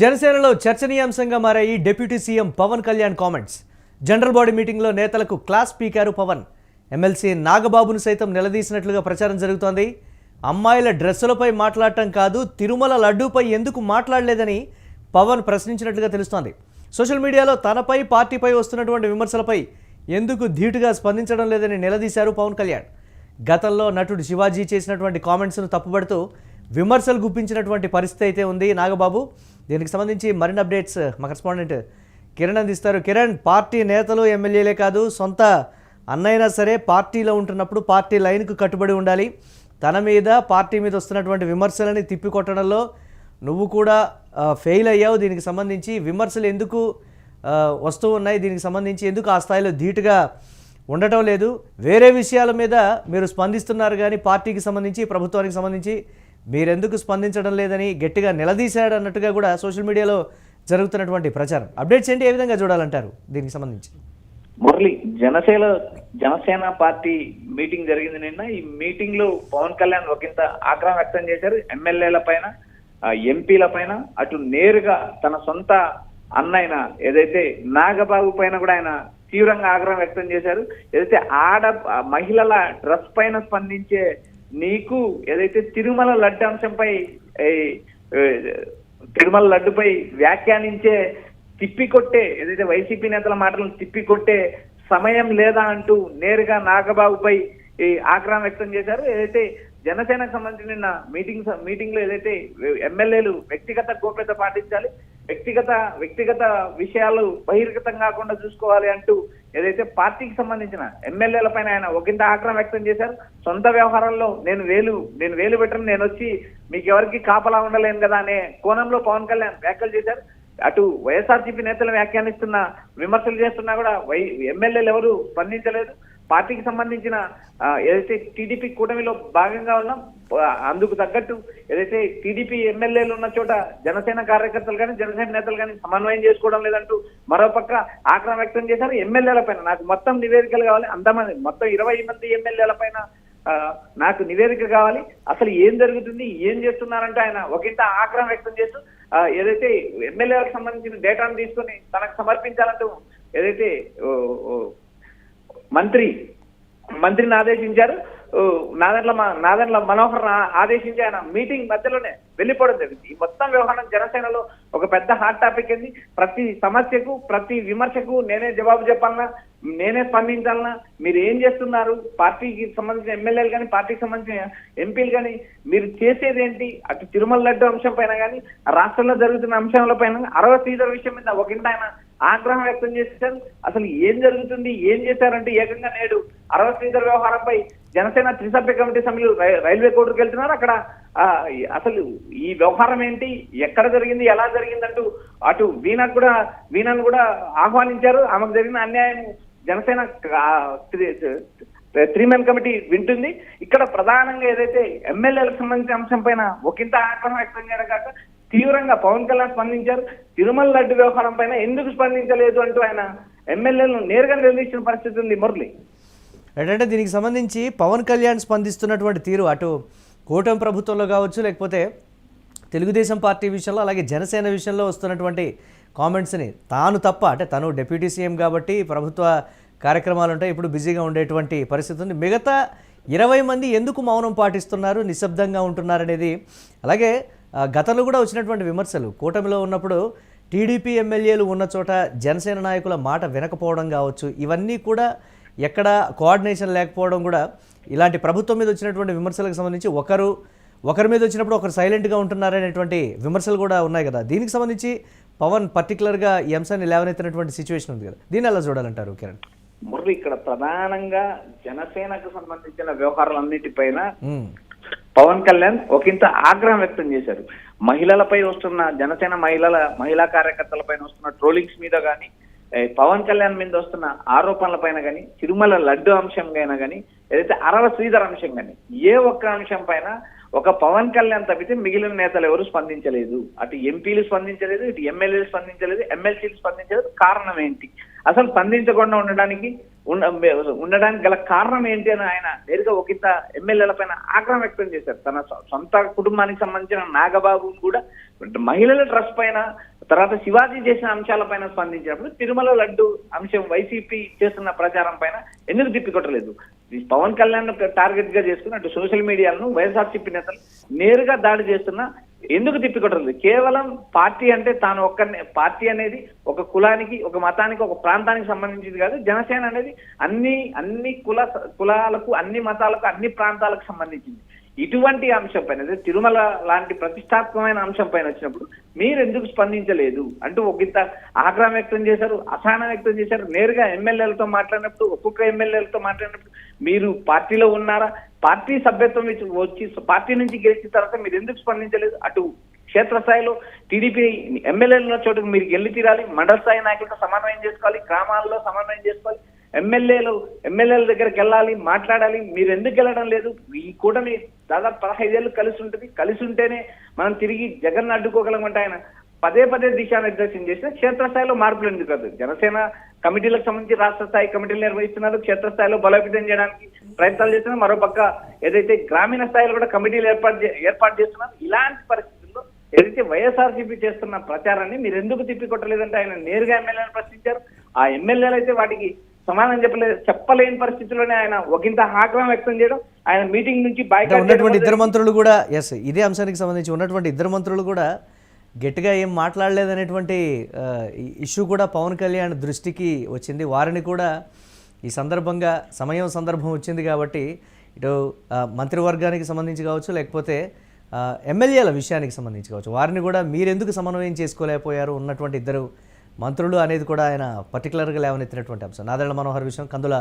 జనసేనలో చర్చనీయాంశంగా మారాయి deputy CM Pawan Kalyan comments. General body మీటింగ్లో నేతలకు క్లాస్ పీకారు పవన్. ఎమ్మెల్సీ నాగబాబును సైతం నిలదీసినట్లుగా ప్రచారం జరుగుతోంది. అమ్మాయిల డ్రెస్సులపై మాట్లాడటం కాదు, తిరుమల లడ్డూపై ఎందుకు మాట్లాడలేదని పవన్ ప్రశ్నించినట్లుగా తెలుస్తోంది. సోషల్ మీడియాలో తనపై పార్టీపై వస్తున్నటువంటి విమర్శలపై ఎందుకు ధీటుగా స్పందించడం లేదని నిలదీశారు పవన్ కళ్యాణ్. గతంలో నటుడు శివాజీ చేసినటువంటి కామెంట్స్ను తప్పుపడుతూ విమర్శలు గుప్పించినటువంటి పరిస్థితి అయితే ఉంది నాగబాబు. దీనికి సంబంధించి మరిన్ని అప్డేట్స్ మా కరెస్పాండెంట్ కిరణ్ అందిస్తారు. కిరణ్, పార్టీ నేతలు ఎమ్మెల్యేలే కాదు, సొంత అన్నైనా సరే పార్టీలో ఉంటున్నప్పుడు పార్టీ లైన్కు కట్టుబడి ఉండాలి. తన మీద పార్టీ మీద వస్తున్నటువంటి విమర్శలని తిప్పికొట్టడంలో నువ్వు కూడా ఫెయిల్ అయ్యావు. దీనికి సంబంధించి విమర్శలు ఎందుకు వస్తూ ఉన్నాయి, దీనికి సంబంధించి ఎందుకు ఆ స్థాయిలో ధీటుగా ఉండటం లేదు, వేరే విషయాల మీద మీరు స్పందిస్తున్నారు కానీ పార్టీకి సంబంధించి ప్రభుత్వానికి సంబంధించి మీరెందుకు స్పందించడం లేదని గట్టిగా నిలదీశాడు అన్నట్టుగా కూడా సోషల్ మీడియాలో జరుగుతున్నటువంటి ప్రచారం. అప్డేట్స్ ఏంటి, ఏ విధంగా చూడాలంటారు దీనికి సంబంధించి? మురళి, జనసేన పార్టీ మీటింగ్ జరిగింది నిన్న. ఈ మీటింగ్ లో పవన్ కళ్యాణ్ ఒకంత ఆగ్రహం వ్యక్తం చేశారు. ఎమ్మెల్యేల పైన, ఎంపీల పైన, అటు నేరుగా తన సొంత అన్నైన ఏదైతే నాగబాబు పైన కూడా ఆయన తీవ్రంగా ఆగ్రహం వ్యక్తం చేశారు. ఏదైతే మహిళల డ్రెస్ పైన స్పందించే నీకు ఏదైతే తిరుమల లడ్డు అంశంపై తిరుమల లడ్డుపై వ్యాఖ్యానించే తిప్పికొట్టే ఏదైతే వైసీపీ నేతల మాటలను తిప్పికొట్టే సమయం లేదా అంటూ నేరుగా నాగబాబుపై ఆగ్రహం వ్యక్తం చేశారు. ఏదైతే జనసేనకు సంబంధించిన నిన్న మీటింగ్ లో ఏదైతే ఎమ్మెల్యేలు వ్యక్తిగత గోప్యత పాటించాలి, వ్యక్తిగత విషయాలు బహిర్గతం కాకుండా చూసుకోవాలి అంటూ ఏదైతే పార్టీకి సంబంధించిన ఎమ్మెల్యేల పైన ఆయన ఒకంత ఆగ్రహం వ్యక్తం చేశారు. సొంత వ్యవహారంలో నేను వేలు పెట్టను, నేను వచ్చి మీకు ఎవరికి కాపలా ఉండలేను కదా అనే కోణంలో పవన్ కళ్యాణ్ వ్యాఖ్యలు చేశారు. అటు వైఎస్ఆర్సీపీ నేతలు వ్యాఖ్యానిస్తున్న, విమర్శలు చేస్తున్నా కూడా ఎమ్మెల్యేలు ఎవరు స్పందించలేదు. పార్టీకి సంబంధించిన ఏదైతే టీడీపీ కూటమిలో భాగంగా ఉన్నాం, అందుకు తగ్గట్టు ఏదైతే టీడీపీ ఎమ్మెల్యేలు ఉన్న చోట జనసేన కార్యకర్తలు కానీ జనసేన నేతలు కానీ సమన్వయం చేసుకోవడం లేదంటూ మరోపక్క ఆగ్రహం వ్యక్తం చేశారు. ఎమ్మెల్యేల పైన నాకు మొత్తం నివేదికలు కావాలి, అంతమంది మొత్తం 20 మంది ఎమ్మెల్యేల పైన నాకు నివేదిక కావాలి, అసలు ఏం జరుగుతుంది, ఏం చేస్తున్నారంటే ఆయన ఒకంత ఆగ్రహం వ్యక్తం చేస్తూ ఏదైతే ఎమ్మెల్యేలకు సంబంధించిన డేటాను తీసుకొని తనకు సమర్పించాలంటూ ఏదైతే మంత్రిని ఆదేశించారు. నాదెండ్ల మనోహర్ ఆదేశించి ఆయన మీటింగ్ మధ్యలోనే వెళ్ళిపోవడం జరిగింది. ఈ మొత్తం వ్యవహారం జనసేనలో ఒక పెద్ద హాట్ టాపిక్ అయింది. ప్రతి సమస్యకు, ప్రతి విమర్శకు నేనే జవాబు చెప్పాలన్నా, నేనే స్పందించాలన్నా, మీరు ఏం చేస్తున్నారు, పార్టీకి సంబంధించిన ఎమ్మెల్యేలు కానీ పార్టీకి సంబంధించిన ఎంపీలు కానీ మీరు చేసేది ఏంటి, అటు తిరుమల లడ్డు అంశం పైన కానీ రాష్ట్రంలో జరుగుతున్న అంశాల పైన 60 సీజర్ విషయం మీద ఒకంత ఆయన ఆగ్రహం వ్యక్తం చేశారు. అసలు ఏం జరుగుతుంది, ఏం చేశారంటే ఏకంగా నేడు 60 సీజర్ వ్యవహారంపై జనసేన త్రిసభ్య కమిటీ సభ్యులు రైల్వే కోర్టుకు వెళ్తున్నారు. అక్కడ అసలు ఈ వ్యవహారం ఏంటి, ఎక్కడ జరిగింది, ఎలా జరిగిందంటూ అటు వీణను కూడా ఆహ్వానించారు. ఆమెకు జరిగిన అన్యాయం జనసేన 3-man కమిటీ వింటుంది. ఇక్కడ ప్రధానంగా ఏదైతే ఎమ్మెల్యేలకు సంబంధించిన అంశం పైన ఒకంత ఆగ్రహం వ్యక్తం చేయడం కాక తీవ్రంగా పవన్ కళ్యాణ్ స్పందించారు. తిరుమల లడ్డు వ్యవహారం పైన ఎందుకు స్పందించలేదు అంటూ ఆయన ఎమ్మెల్యేలను నేరుగా నిలదీసిన పరిస్థితి ఉంది. మురళి, ఏంటంటే దీనికి సంబంధించి పవన్ కళ్యాణ్ స్పందిస్తున్నటువంటి తీరు అటు కూటమి ప్రభుత్వంలో కావచ్చు, లేకపోతే తెలుగుదేశం పార్టీ విషయంలో, అలాగే జనసేన విషయంలో వస్తున్నటువంటి కామెంట్స్ని తాను తప్ప, అంటే తను డిప్యూటీ సీఎం కాబట్టి ప్రభుత్వ కార్యక్రమాలు ఉంటాయి, ఇప్పుడు బిజీగా ఉండేటువంటి పరిస్థితి ఉంది, మిగతా 20 మంది ఎందుకు మౌనం పాటిస్తున్నారు, నిశ్శబ్దంగా ఉంటున్నారు అనేది. అలాగే గతంలో కూడా వచ్చినటువంటి విమర్శలు, కూటమిలో ఉన్నప్పుడు టీడీపీ ఎమ్మెల్యేలు ఉన్న చోట జనసేన నాయకుల మాట వినకపోవడం కావచ్చు, ఇవన్నీ కూడా ఎక్కడ కోఆర్డినేషన్ లేకపోవడం కూడా ఇలాంటి ప్రభుత్వం మీద వచ్చినటువంటి విమర్శలకు సంబంధించి ఒకరి మీద వచ్చినప్పుడు ఒకరు సైలెంట్గా ఉంటున్నారనేటువంటి విమర్శలు కూడా ఉన్నాయి కదా. దీనికి సంబంధించి పవన్ పర్టికులర్గా ఈ అంశాన్ని లేవనెత్తినటువంటి సిచ్యువేషన్ ఉంది కదా, దీన్ని ఎలా చూడాలంటారు కిరణ్? మురళి, ఇక్కడ ప్రధానంగా జనసేనకు సంబంధించిన వ్యవహారాలన్నిటిపైన పవన్ కళ్యాణ్ ఒకంత ఆగ్రహం వ్యక్తం చేశారు. మహిళలపై వస్తున్న జనసేన మహిళా కార్యకర్తల పైన వస్తున్న ట్రోలింగ్స్ మీద కానీ, పవన్ కళ్యాణ్ మీద వస్తున్న ఆరోపణల పైన కానీ, తిరుమల లడ్డు అంశం అయినా కానీ, ఏదైతే 60 శ్రీధర్ అంశం కానీ, ఏ ఒక్క అంశం పైన ఒక పవన్ కళ్యాణ్ తప్పితే మిగిలిన నేతలు ఎవరు స్పందించలేదు. అటు ఎంపీలు స్పందించలేదు, ఇటు ఎమ్మెల్యేలు స్పందించలేదు, ఎమ్మెల్సీలు స్పందించలేదు. కారణం ఏంటి? అసలు స్పందించకుండా ఉండడానికి ఉండడానికి గల కారణం ఏంటి అని ఆయన నేరుగా ఒకంత ఎమ్మెల్యేల పైన ఆగ్రహం వ్యక్తం చేశారు. తన సొంత కుటుంబానికి సంబంధించిన నాగబాబు కూడా మహిళల డ్రెస్ పైన, తర్వాత శివాజీ చేసిన అంశాలపైన స్పందించినప్పుడు తిరుమల లడ్డు అంశం వైసీపీ చేస్తున్న ప్రచారం పైన ఎందుకు తిప్పికొట్టలేదు? పవన్ కళ్యాణ్ టార్గెట్ గా చేసుకుని అటు సోషల్ మీడియాలను వైఎస్ఆర్సీపీ నేతలు నేరుగా దాడి చేస్తున్నా ఎందుకు తిప్పికొట్టలేదు? కేవలం పార్టీ అంటే తాను ఒక్కరిని, పార్టీ అనేది ఒక కులానికి, ఒక మతానికి, ఒక ప్రాంతానికి సంబంధించింది కాదు. జనసేన అనేది అన్ని కులాలకు, అన్ని మతాలకు, అన్ని ప్రాంతాలకు సంబంధించింది. ఇటువంటి అంశం పైన, తిరుమల లాంటి ప్రతిష్టాత్మకమైన అంశం పైన వచ్చినప్పుడు మీరు ఎందుకు స్పందించలేదు అంటూ ఒకంత ఆగ్రహం వ్యక్తం చేశారు, అసహనం వ్యక్తం చేశారు. నేరుగా ఎమ్మెల్యేలతో మాట్లాడినప్పుడు, ఒక్కొక్క ఎమ్మెల్యేలతో మాట్లాడినప్పుడు మీరు పార్టీలో ఉన్నారా, పార్టీ సభ్యత్వం వచ్చి పార్టీ నుంచి గెలిచిన తర్వాత మీరు ఎందుకు స్పందించలేదు? అటు క్షేత్రస్థాయిలో టీడీపీ ఎమ్మెల్యేల చోటుకు మీరు గెల్లి తీరాలి, మండల స్థాయి నాయకులతో సమన్వయం చేసుకోవాలి, గ్రామాల్లో సమన్వయం చేసుకోవాలి, ఎమ్మెల్యేల దగ్గరికి వెళ్ళాలి, మాట్లాడాలి. మీరు ఎందుకు వెళ్ళడం లేదు? ఈ కూటమి దాదాపు 15 ఏళ్ళు కలిసి ఉంటుంది. కలిసి ఉంటేనే మనం తిరిగి జగన్ అడ్డుకోగలం అంటే ఆయన పదే దిశానిర్దేశం చేసిన క్షేత్రస్థాయిలో మార్పులు ఎందుకు కాదు? జనసేన కమిటీలకు సంబంధించి రాష్ట్ర స్థాయి కమిటీలు నిర్వహిస్తున్నారు, క్షేత్రస్థాయిలో బలోపేతం చేయడానికి ప్రయత్నాలు చేస్తున్నారు. మరోపక్క ఏదైతే గ్రామీణ స్థాయిలో కూడా కమిటీలు ఏర్పాటు చేస్తున్నారు. ఇలాంటి పరిస్థితుల్లో ఏదైతే వైఎస్ఆర్సీపీ చేస్తున్న ప్రచారాన్ని మీరు ఎందుకు తిప్పికొట్టలేదంటే ఆయన నేరుగా ఎమ్మెల్యేలను ప్రశ్నించారు. ఆ ఎమ్మెల్యేలు అయితే వాటికి సమాధానం చెప్పలేని పరిస్థితుల్లోనే ఆయన ఒకంత ఆగ్రహం వ్యక్తం చేయడం, ఆయన మీటింగ్ నుంచి ఉన్నటువంటి ఇద్దరు మంత్రులు కూడా ఇదే అంశానికి సంబంధించి ఉన్నటువంటి ఇద్దరు మంత్రులు కూడా గట్టిగా ఏం మాట్లాడలేదనేటువంటి ఇష్యూ కూడా పవన్ కళ్యాణ్ దృష్టికి వచ్చింది. వారిని కూడా ఈ సందర్భంగా సందర్భం వచ్చింది కాబట్టి ఇటు మంత్రివర్గానికి సంబంధించి కావచ్చు, లేకపోతే ఎమ్మెల్యేల విషయానికి సంబంధించి కావచ్చు, వారిని కూడా మీరెందుకు సమన్వయం చేసుకోలేకపోయారు ఉన్నటువంటి ఇద్దరు మంత్రులు అనేది కూడా ఆయన పర్టికులర్గా లేవనెత్తినటువంటి అంశం. నాదెళ్ల మనోహర్ విషయం, కందుల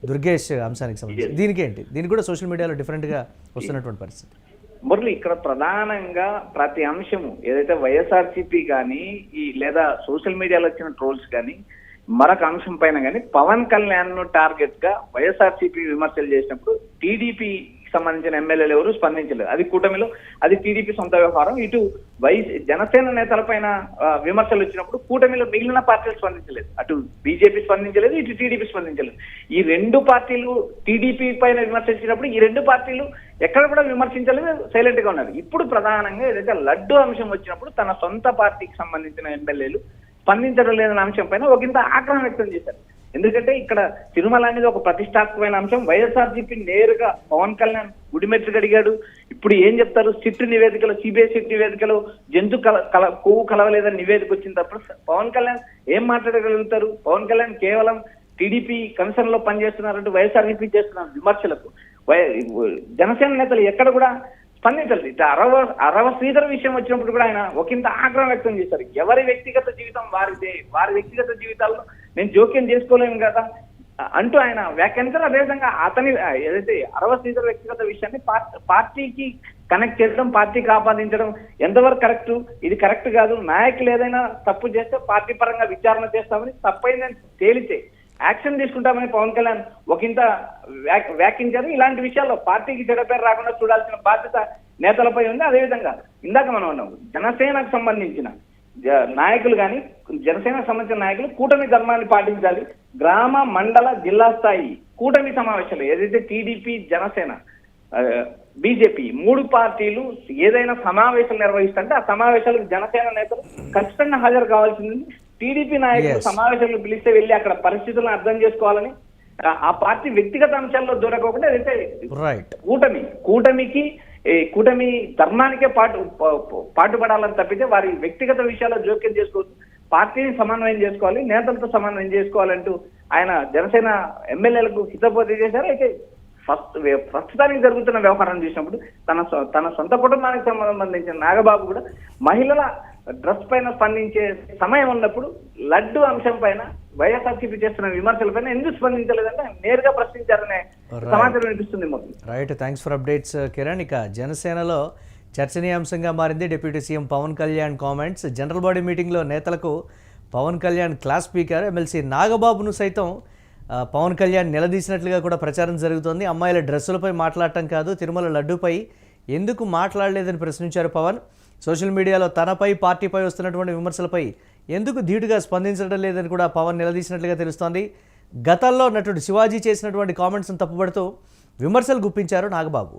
దుర్గేష్ అంశానికి సంబంధించి దీనికి ఏంటి? దీనికి కూడా సోషల్ మీడియాలో డిఫరెంట్గా వస్తున్నటువంటి పరిస్థితి. మురళి, ఇక్కడ ప్రధానంగా ప్రతి అంశము ఏదైతే వైఎస్ఆర్సీపీ కానీ లేదా సోషల్ మీడియాలో వచ్చిన ట్రోల్స్ కానీ మరొక అంశం పైన కానీ పవన్ కళ్యాణ్ ను టార్గెట్ గా వైఎస్ఆర్సీపీ విమర్శలు చేసినప్పుడు టీడీపీ సంబంధించిన ఎమ్మెల్యేలు ఎవరు స్పందించలేదు. అది కూటమిలో, అది టీడీపీ సొంత వ్యవహారం. ఇటు జనసేన నేతలపైన విమర్శలు వచ్చినప్పుడు కూటమిలో మిగిలిన పార్టీలు స్పందించలేదు. అటు బీజేపీ స్పందించలేదు, ఇటు టీడీపీ స్పందించలేదు. ఈ రెండు పార్టీలు టీడీపీ పైన విమర్శించినప్పుడు ఈ రెండు పార్టీలు ఎక్కడ కూడా విమర్శించలేదు, సైలెంట్ గా ఉన్నారు. ఇప్పుడు ప్రధానంగా ఏదైతే లడ్డు అంశం వచ్చినప్పుడు తన సొంత పార్టీకి సంబంధించిన ఎమ్మెల్యేలు స్పందించడం లేదన్న అంశం పైన ఒకంత ఆగ్రహం వ్యక్తం చేశారు. ఎందుకంటే ఇక్కడ తిరుమల అనేది ఒక ప్రతిష్టాత్మకమైన అంశం. వైఎస్ఆర్సీపీ నేరుగా పవన్ కళ్యాణ్ గుడిమెట్లు అడిగాడు. ఇప్పుడు ఏం చెప్తారు? సిట్ నివేదికలో, సిబిఐ సిట్ నివేదికలో కొవ్వు కలవలేదని నివేదిక వచ్చిన తప్పుడు పవన్ కళ్యాణ్ ఏం మాట్లాడగలుగుతారు? పవన్ కళ్యాణ్ కేవలం టీడీపీ కమిషన్ లో పనిచేస్తున్నారంటూ వైఎస్ఆర్సీపీ చేస్తున్న విమర్శలకు జనసేన నేతలు ఎక్కడ కూడా స్పందించాలి. అరవ శ్రీధర్ విషయం వచ్చినప్పుడు కూడా ఆయన ఒకంత ఆగ్రహం వ్యక్తం చేశారు. ఎవరి వ్యక్తిగత జీవితం వారిదే, వారి వ్యక్తిగత జీవితాల్లో నేను జోక్యం చేసుకోలేను కదా అంటూ ఆయన వ్యాఖ్యానించారు. అదేవిధంగా అతని ఏదైతే అరవ శ్రీధర్ వ్యక్తిగత విషయాన్ని పార్టీకి కనెక్ట్ చేయడం, పార్టీకి ఆపాదించడం ఎంతవరకు కరెక్ట్? ఇది కరెక్ట్ కాదు. నాయకులు ఏదైనా తప్పు చేస్తే పార్టీ పరంగా విచారణ చేస్తామని, తప్పైందని తేలితే యాక్షన్ తీసుకుంటామని పవన్ కళ్యాణ్ ఒకంత వ్యాఖ్యించారు. ఇలాంటి విషయాల్లో పార్టీకి చెడ్డ పేరు రాకుండా చూడాల్సిన బాధ్యత నేతలపై ఉంది. అదేవిధంగా ఇందాక మనం ఉన్నాం, జనసేనకు సంబంధించిన నాయకులు కానీ, జనసేనకు సంబంధించిన నాయకులు కూటమి ధర్మాన్ని పాటించాలి. గ్రామ, మండల, జిల్లా స్థాయి కూటమి సమావేశాలు ఏదైతే టీడీపీ, జనసేన, బీజేపీ మూడు పార్టీలు ఏదైనా సమావేశాలు నిర్వహిస్తుంటే ఆ సమావేశాలకు జనసేన నేతలు ఖచ్చితంగా హాజరు కావాల్సింది. టీడీపీ నాయకులు సమావేశాలను పిలిస్తే వెళ్ళి అక్కడ పరిస్థితులను అర్థం చేసుకోవాలని, ఆ పార్టీ వ్యక్తిగత అంశాల్లో దూరకోకుండా ఏదైతే కూటమి ధర్మానికే పాటుపడాలని తప్పితే వారి వ్యక్తిగత విషయాల్లో జోక్యం చేసుకోవచ్చు. పార్టీని సమన్వయం చేసుకోవాలి, నేతలతో సమన్వయం చేసుకోవాలంటూ ఆయన జనసేన ఎమ్మెల్యేలకు హితబోధ చేశారు. అయితే ప్రస్తుతానికి జరుగుతున్న వ్యవహారం చూసినప్పుడు తన సొంత కుటుంబానికి సంబంధించిన నాగబాబు కూడా మహిళల డ్రెస్ పైన స్పందించే సమయం ఉన్నప్పుడు లడ్డు అంశం పైన వైఎస్ఆర్సీపీ చేస్తున్న విమర్శల పైన ఎందుకు స్పందించలేదంటే నేరుగా ప్రశ్నించారనే సమాచారం వినిపిస్తుంది. Right, thanks for updates Kiran. ఇక జనసేనలో చర్చనీయాంశంగా మారింది deputy CM Pawan Kalyan comments. General body మీటింగ్లో నేతలకు Pawan Kalyan class speaker MLC నాగబాబును సైతం పవన్ కళ్యాణ్ నిలదీసినట్లుగా కూడా ప్రచారం జరుగుతోంది. అమ్మాయిల డ్రెస్సులపై మాట్లాడటం కాదు, తిరుమల లడ్డూపై ఎందుకు మాట్లాడలేదని ప్రశ్నించారు పవన్. సోషల్ మీడియాలో తనపై, పార్టీపై వస్తున్నటువంటి విమర్శలపై ఎందుకు ధీటుగా స్పందించడం లేదని కూడా పవన్ నిలదీసినట్లుగా తెలుస్తోంది. గతంలో నటుడు శివాజీ చేసినటువంటి కామెంట్స్ను తప్పుపడుతూ విమర్శలు గుప్పించారు నాగబాబు.